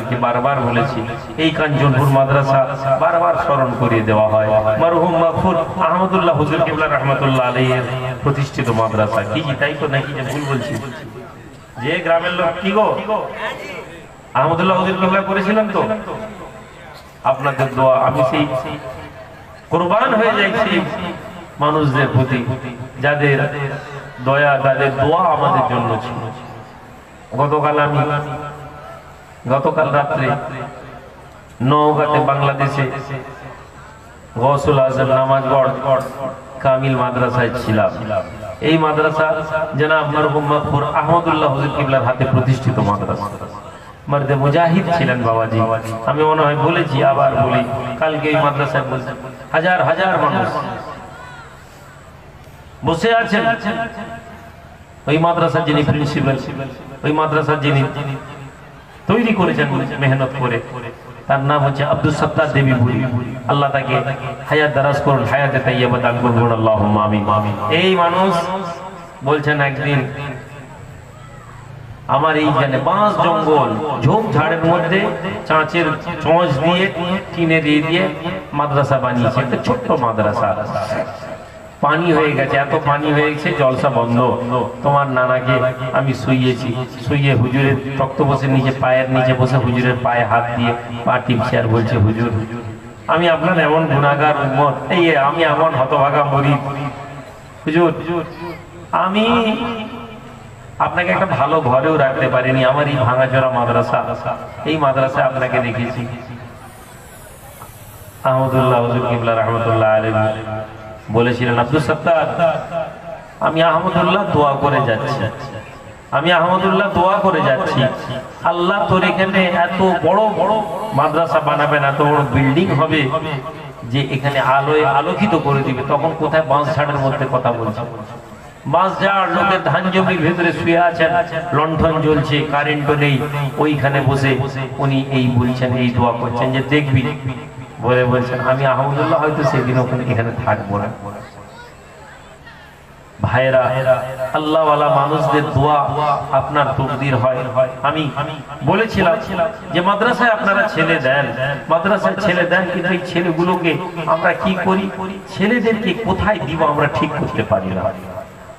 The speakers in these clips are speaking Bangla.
আপনাদেরকে বারবার বলেছি, এই কাঞ্চনপুর মাদ্রাসা বারবার স্মরণ করিয়ে দেওয়া হয়। মরহুম মাগফুর আহমদুল্লাহ হুজুর কিবলা রহমাতুল্লাহ আলাইহির প্রতিষ্ঠিত মাদ্রাসা। কি তাই তো নাকি যে ভুল বলছি? যে গ্রামের লোক কি গো আহমদুল্লাহ হুজুর কিবলা করেছিলেন তো? আপনাদের দোয়া, আমি সেই কুরবান হয়ে যাচ্ছি মানুষদের প্রতি যাদের দয়া, যাদের দোয়া আমাদের জন্য ছিল। গতকাল রাত্রে নওগাঁতে বাংলাদেশে গৌসুল আজম নামাজগড় কামিল মাদ্রাসায় ছিলাম। এই মাদ্রাসা জনাব মরহুম মাগফুর আহমদুল্লাহ হুজুর কিবলার হাতে প্রতিষ্ঠিত মাদ্রাসা। মর্দে মুজাহিদ ছিলেন বাবাজি। আমি মনে হয় বলেছি, আবার বলি, কালকে এই মাদ্রাসায় হাজার হাজার মানুষ বসে আছেন। ওই মাদ্রাসার যিনি প্রিন্সিপাল, ওই মাদ্রাসার যিনি তৈরি করেছেন মেহনত করে, তার নাম হচ্ছে আব্দুল সত্তার দেবী বুড়ি। আল্লাহ তাকে হায়াত দারাজ করুন, হায়াতে তাইয়্যিবা দান করুন, আল্লাহুম্মা আমিন। এই মানুষ বলছেন, একদিন আমার এইখানে বাঁশ জঙ্গল ঝোপ ঝাড়ের মধ্যে চাঁচের চোঁচ দিয়ে টিনে দিয়ে মাদ্রাসা বানিয়েছে, একটা ছোট্ট মাদ্রাসা। পানি হয়ে গেছে, এত পানি হয়ে গেছে, জলসা বন্ধ। তোমার নানাকে আমি শুইয়েছি, শুইয়ে হুজুরের তক্তপোষের নিচে, পায়ের নিচে বসে হুজুরের পায়ে হাত দিয়ে পা টিপছি আর বলছে, হুজুর আমি আপনার এমন গুনাহগার উম্মত, এই আমি এমন হতভাগা মুরিদ, হুজুর আমি আপনাকে একটা ভালো ঘরেও রাখতে পারিনি। আমার এই ভাঙাচোরা মাদ্রাসা, এই মাদ্রাসায় আপনাকে দেখেছি। আহমদুল্লাহ হুজুর কিবলা রহমতুল্লাহ আলাইহি বলেছিলেন, আব্দুল সত্তার আমি আহমদুল্লাহ দোয়া করে যাচ্ছি, আমি আহমদুল্লাহ দোয়া করে যাচ্ছি, আল্লাহ তোর এখানে এত বড় বড় মাদ্রাসা বানাবেন, এত বড় বিল্ডিং হবে যে এখানে আলোয় আলোকিত করে দিবে। তখন কোথায় বাঁশ ঝাড়ের মধ্যে কথা বলছে, বাঁশ ঝাড়, লোকের ধান জমির ভেতরে শুয়ে আছেন, লণ্ঠন জ্বলছে, কারেন্টও নেই, ওইখানে বসে উনি এই বলছেন, এই দোয়া করছেন যে দেখবি বলে বলছেন, আমি আহমদুল্লাহ হয়তো সেদিন এখানে থাকবো না। ভাইরা, আল্লাহওয়ালা মানুষদের দোয়া আপনার তকদির হয়। আমি বলেছিলাম যে মাদ্রাসায় আপনারা ছেলে দেন, মাদ্রাসায় ছেলে দেন, কিন্তু এই ছেলেগুলোকে আমরা কি করি, ছেলেদেরকে কোথায় দিব আমরা ঠিক করতে পারি না।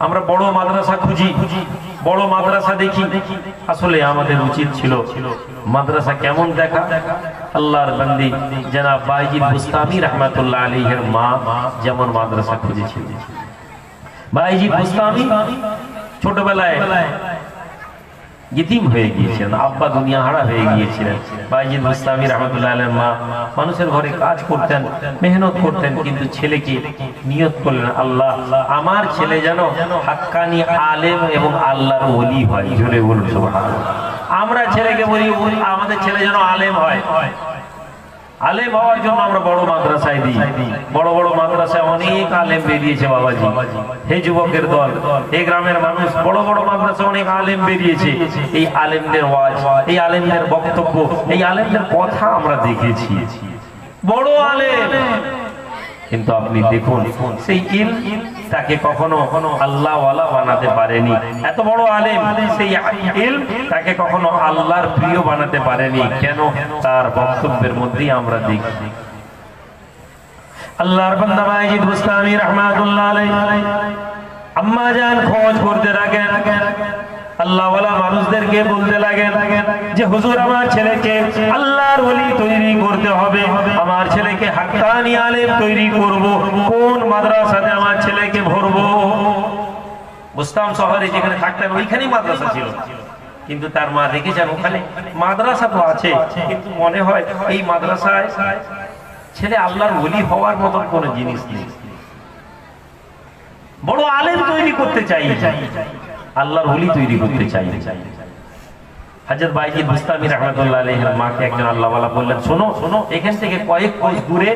আমরা বড় মাদ্রাসা খুঁজি, বড় মাদ্রাসা দেখি। আসলে আমাদের উচিত ছিল মাদ্রাসা কেমন দেখা। আল্লাহর বান্দি জনাব বাইজিদ বুস্তামি রহমাতুল্লাহ আলাইহির মা যেমন মাদ্রাসা খুঁজেছিলেন। বাইজিদ বুস্তামি ছোটবেলায় ইতিম হয়ে গিয়েছিলেন, আব্বা দুনিয়া হারা হয়ে গিয়েছিলেন। বাইজিদ বুস্তামি রহমাতুল্লাহ আলাইহির মা মানুষের ঘরে কাজ করতেন, মেহনত করতেন, কিন্তু ছেলেকে নিয়ত করলেন, আল্লাহ আমার ছেলে যেন হাক্কানি আলেম এবং আল্লাহর ওলি হয়। জোরে বলুন সুবহানাল্লাহ। আমরা ছেলেকে বলি আমাদের ছেলে যেন আলেম হয়। আলেম হওয়ার জন্য আমরা বড় মাদ্রাসায় দিই। বড় বড় মাদ্রাসায় অনেক আলেম বেরিয়েছে বাবাজি। হে যুবকের দল, এই গ্রামের মানুষ, বড় বড় মাদ্রাসায় অনেক আলেম বেরিয়েছে। এই আলেমদের ওয়াজ, এই আলেমদের বক্তব্য, এই আলেমদের কথা আমরা দেখেছি, বড় আলেম। কিন্তু আপনি দেখুন সেই ইলম তাকে কখনো আল্লাহওয়ালা বানাতে পারেনি। এত বড় আলেম, সেই ইলম তাকে কখনো আল্লাহর প্রিয় বানাতে পারেনি। কেন? তার বক্তব্যের মধ্যেই আমরা দেখি। আল্লাহর বান্দা বাইজিদ বুস্তামি রাহমাতুল্লাহ আলাইহি আম্মা জান খোঁজ করতে লাগেন, আল্লাহওয়ালা মানুষদেরকে বলতে লাগেন যে হুজুর আমার ছেলেকে আল্লাহর ওলি তৈরি করতে হবে, আমার ছেলেকে হাক্কানি আলেম তৈরি করব, কোন মাদ্রাসাতে আমার ছেলেকে ভরবো। বুস্তাম শহরে যেখানে থাকতেন ওইখানেই মাদ্রাসা ছিল, কিন্তু তার মা দেখেছেন ওখানে মাদ্রাসা তো আছে, কিন্তু মনে হয় এই মাদ্রাসায় ছেলে আল্লাহর ওলি হওয়ার মতন কোন জিনিস নেই। বড় আলেম তৈরি করতে চাই, আল্লাহর ওলি তৈরি করতে চাই। হযরত বাইজিদ বুস্তামি রাহমাতুল্লাহ আলাইহির মাকে একজন আল্লাহওয়ালা বললেন, শোনো শোনো, এখান থেকে কয়েক কোষ দূরে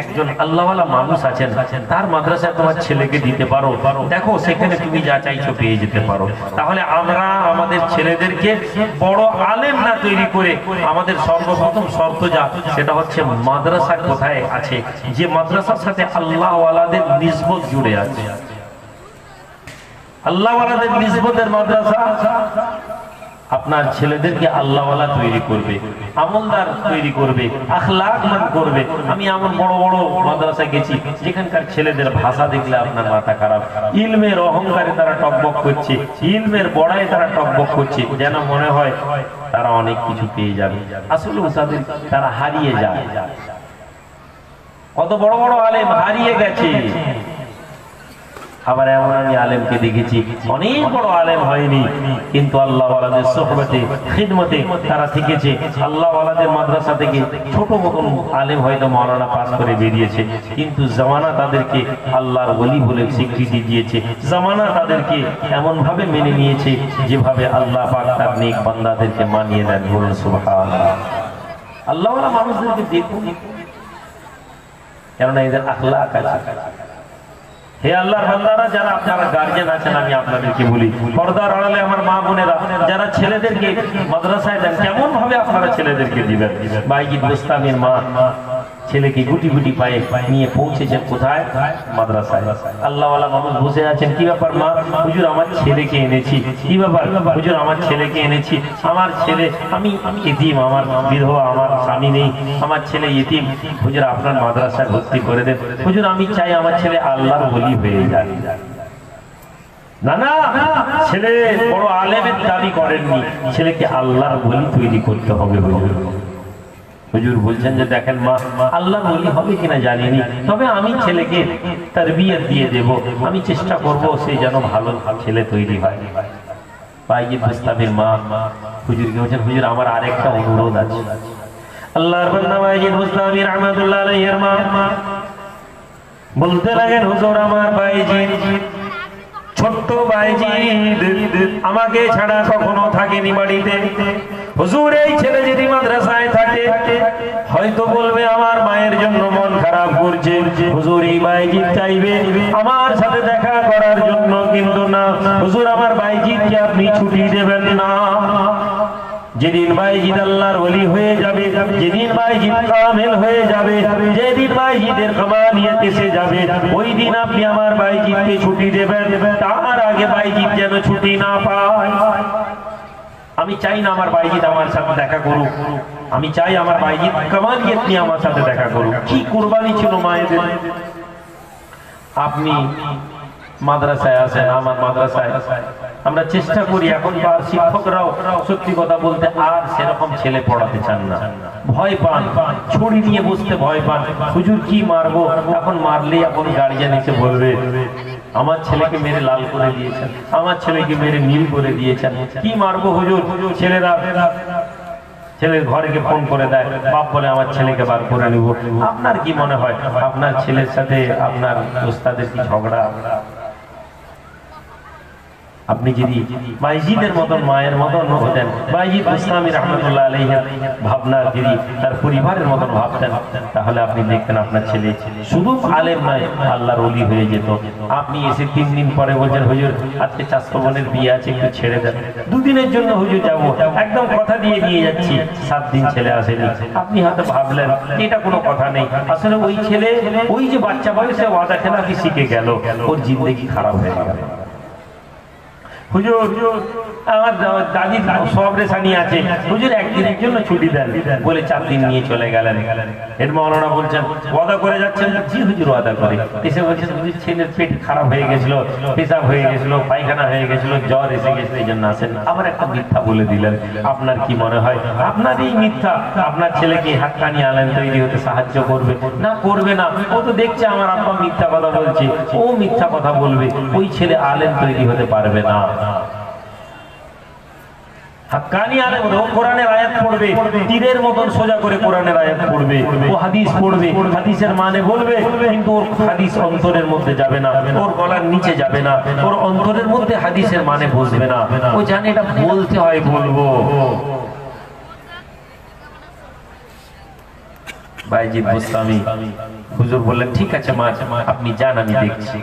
একজন আল্লাহওয়ালা মানুষ আছেন, তার মাদ্রাসায় তোমার ছেলেকে দিতে পারো, দেখো সেখানে তুমি যা চাইছো পেয়ে যেতে পারো। তাহলে আমরা আমাদের ছেলেদেরকে বড় আলেম না তৈরি করে আমাদের সর্বপ্রথম শর্ত যা, সেটা হচ্ছে মাদ্রাসা কোথায় আছে, যে মাদ্রাসার সাথে আল্লাহওয়ালাদের নিসবত জুড়ে আছে। আল্লাহওয়ালাদের নিসবতের মাদ্রাসা আপনার ছেলেদেরকে আল্লাহওয়ালা তৈরি করবে, আমলদার তৈরি করবে, আখলাকমান করবে। আমি এমন বড় বড় মাদ্রাসায় গেছি যেখানকার ছেলেদের ভাষা দেখলে আপনার মাথা খারাপ। ইলমের অহংকারে তারা টকবক করছে, ইলমের বড়াই তারা টকবক করছে, যেন মনে হয় তারা অনেক কিছু পেয়ে যাবে। আসলে তারা হারিয়ে যায়। কত বড় বড় আলেম হারিয়ে গেছে। আবার এমন আমি আলেমকে দেখেছি অনেক বড় আলেম হয়নি, কিন্তু আল্লাহ ওয়ালাদের সোহবতে খিদমতে তারা থেকেছে। আল্লাহ ওয়ালাদের মাদ্রাসা থেকে ছোট মতন আলেম হয়তো মাওলানা পাস করে বেরিয়েছে, কিন্তু জামানা তাদেরকে আল্লাহর ওলি বলে স্বীকৃতি দিয়েছে। জামানা তাদেরকে এমন ভাবে মেনে নিয়েছে যেভাবে আল্লাহ পাক তার নেক বান্দাদেরকে মানিয়ে দেন। বলুন সুবহানাল্লাহ। আল্লাহ ওয়ালা মানুষদেরকে দেখুন, কেননা এদের আখলাক আছে। হে আল্লাহর বান্দারা, যারা আপনারা গার্জিয়ান আছেন, আমি আপনাদেরকে বলি, পর্দার আড়ালে আমার মা বোনেরা যারা ছেলেদেরকে মাদ্রাসায় দেন, কেমন ভাবে আপনারা ছেলেদেরকে দিবেন। বাইজিদ বুস্তামির মা ছেলেকে গুটি গুটি পায়ে নিয়ে পৌঁছেছেন কোথায়? মাদ্রাসায়। আল্লাহওয়ালা মানুষ বসে আছেন, কি ব্যাপার মা? হুজুর আমার ছেলেকে এনেছি। কি ব্যাপার? হুজুর আমার ছেলেকে এনেছি। আমার ছেলে, আমি ইতিম, আমার বিধবা, আমার স্বামী নেই, আমার ছেলে ইতিম। হুজুর আপনার মাদ্রাসায় ভর্তি করে দেন। হুজুর আমি চাই আমার ছেলে আল্লাহর ওলি হয়ে যায়। না না, ছেলে বড় আলেমের দাবি করেননি, ছেলেকে আল্লাহর ওলি তৈরি করতে হবে। হুজুর বলছেন যে দেখেন মা, আল্লাহ ওলি হবে কিনা জানিনি, তবে আমি ছেলেকে তারবিয়ত দিয়ে দেব, আমি চেষ্টা করব সে যেন ভালো ছেলে তৈরি হয়। বাইজিদ বুস্তামির মা হুজুরকে বলছেন, হুজুর আমার আরেকটা অনুরোধ আছে। আল্লাহর বান্দা বাইজিদ বুস্তামি রাহমাতুল্লাহ আলাইহির মা বলতে লাগেন, হুজুর আমার বাইজিদ, ছোট্ট বাইজিদ আমাকে ছাড়া কখনো থাকেনি বাড়িতে। হুজুর এই ছেলে যদি মাদ্রাসায় থাকে হয়তো বলবে আমার মায়ের জন্য মন খারাপ করছে। হুজুর এই বাইজিদ চাইবে আমার সাথে দেখা করার জন্য, কিন্তু না হুজুর আমার বাইজিদকে আপনি ছুটি দেবেন না। যেদিন বাইজিদ আল্লাহর ওলি হয়ে যাবে, যেদিন বাইজিদ কামেল হয়ে যাবে, যেদিন বাইজিদের কামালিয়াত এসে যাবে, ওই দিন আপনি আমার বাইজিদকে ছুটি দেবেন। তার আগে বাইজিদ যেন ছুটি না পায়। আমি চাই না আমার বাইজিদ আমার সাথে দেখা করুক, আমি চাই আমার বাইজিদ কামালিয়াত নিয়ে আমার সাথে দেখা করুক। কি কুরবানি ছিল মায়েদের। আপনি মাদ্রাসায় আছেন, আমার মাদ্রাসায় আমরা চেষ্টা করি, এখন আর শিক্ষকরাও সত্যি কথা বলতে আর সেরকম ছেলে পড়াতে চান না, ভয় পান, ছড়ি নিয়ে বসতে ভয় পান। হুজুর কি মারবো, এখন মারলে এখন গার্জিয়ান এসে বলবে আমার ছেলেকে মেরে লাল করে দিয়েছেন, আমার ছেলেকে মেরে নীল করে দিয়েছেন, কি মারবো হুজুর। ছেলেরা ছেলের ঘরেকে ফোন করে দেয়, বাপ বলে আমার ছেলেকে বার করে নিব। আপনার কি মনে হয় আপনার ছেলের সাথে আপনার ওস্তাদের কি ঝগড়া? আপনি যদি বাইজিদের মতন মায়ের মতন হতেন, বাইজিদ বুস্তামি রাহমাতুল্লাহ আলাইহির ভাবনা যদি তার পরিবারের মতন ভাবতেন, তাহলে আপনি দেখতেন আপনার ছেলে শুধু আলেম নয় আল্লাহর ওলি হয়ে যেত। আপনি এসে 3 দিন পরে বলছেন হুজুর আজকে চাচতো বোনের বিয়ে আছে, একটু ছেড়ে দেন। 2 দিনের জন্য হুজুর যাবো, একদম কথা দিয়ে নিয়ে যাচ্ছি, 7 দিন ছেলে আসেনি। আপনি হয়তো ভাবলেন এটা কোনো কথা নেই, আসলে ওই ছেলে ওই যে বাচ্চা বয়সে ওয়াদা খেলাফি শিখে গেল, ওর জিন্দেগি খারাপ হয়ে গেল। হুজুর আমার দাদি সব রেশানি আছে, হুজুর 1 দিনের জন্য ছুটি দেন, বলে 4 দিন নিয়ে চলে গেলেন। এর মাওলানা বলছেন ওয়াদা করে যাচ্ছেন, জি হুজুর ওয়াদা করে। এসে বলছেন হুজুর ছেলের পেট খারাপ হয়ে গেছিল, পেশাব হয়ে গেছিল, পায়খানা হয়ে গেছিল, জ্বর এসে গেছিল, এই জন্য আসেন। আবার একটা মিথ্যা বলে দিলেন। আপনার কি মনে হয় আপনার এই মিথ্যা আপনার ছেলেকে হাক্কানি আলেম তৈরি হতে সাহায্য করবে? না, করবে না। ও তো দেখছে আমার আব্বা মিথ্যা কথা বলছে, ও মিথ্যা কথা বলবে, ওই ছেলে আলেম তৈরি হতে পারবে না। হাক্কানি আলেম ও কোরআনের আয়াত পড়বে, তীরের মতন সোজা করে কোরআনের আয়াত পড়বে, ও হাদিস পড়বে, হাদিসের মানে বলবে, কিন্তু ওর হাদিস অন্তরের মধ্যে যাবে না, ওর গলার নিচে যাবে না, ওর অন্তরের মধ্যে হাদিসের মানে বুঝবে না। ও জানে এটা বলতে হয়, বলবো। বাইজিদ বুস্তামি হুজুর বললেন ঠিক আছে মা, আপনি যান, আমি দেখছি।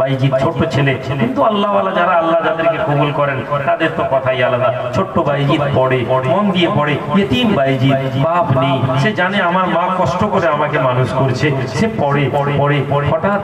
বাইজিদ ছোট ছেলে, কিন্তু আল্লাহওয়ালা যারা আল্লাহ যাদেরকে কবুল করেন তাদের তো কথাই আলাদা। ছোট্ট বাইজিদ পড়ে, মন দিয়ে পড়ে। ইতিম বাইজিদ, বাপ নেই, সে জানে আমার মা কষ্ট করে আমাকে মানুষ করছে, সে পড়ে। হঠাৎ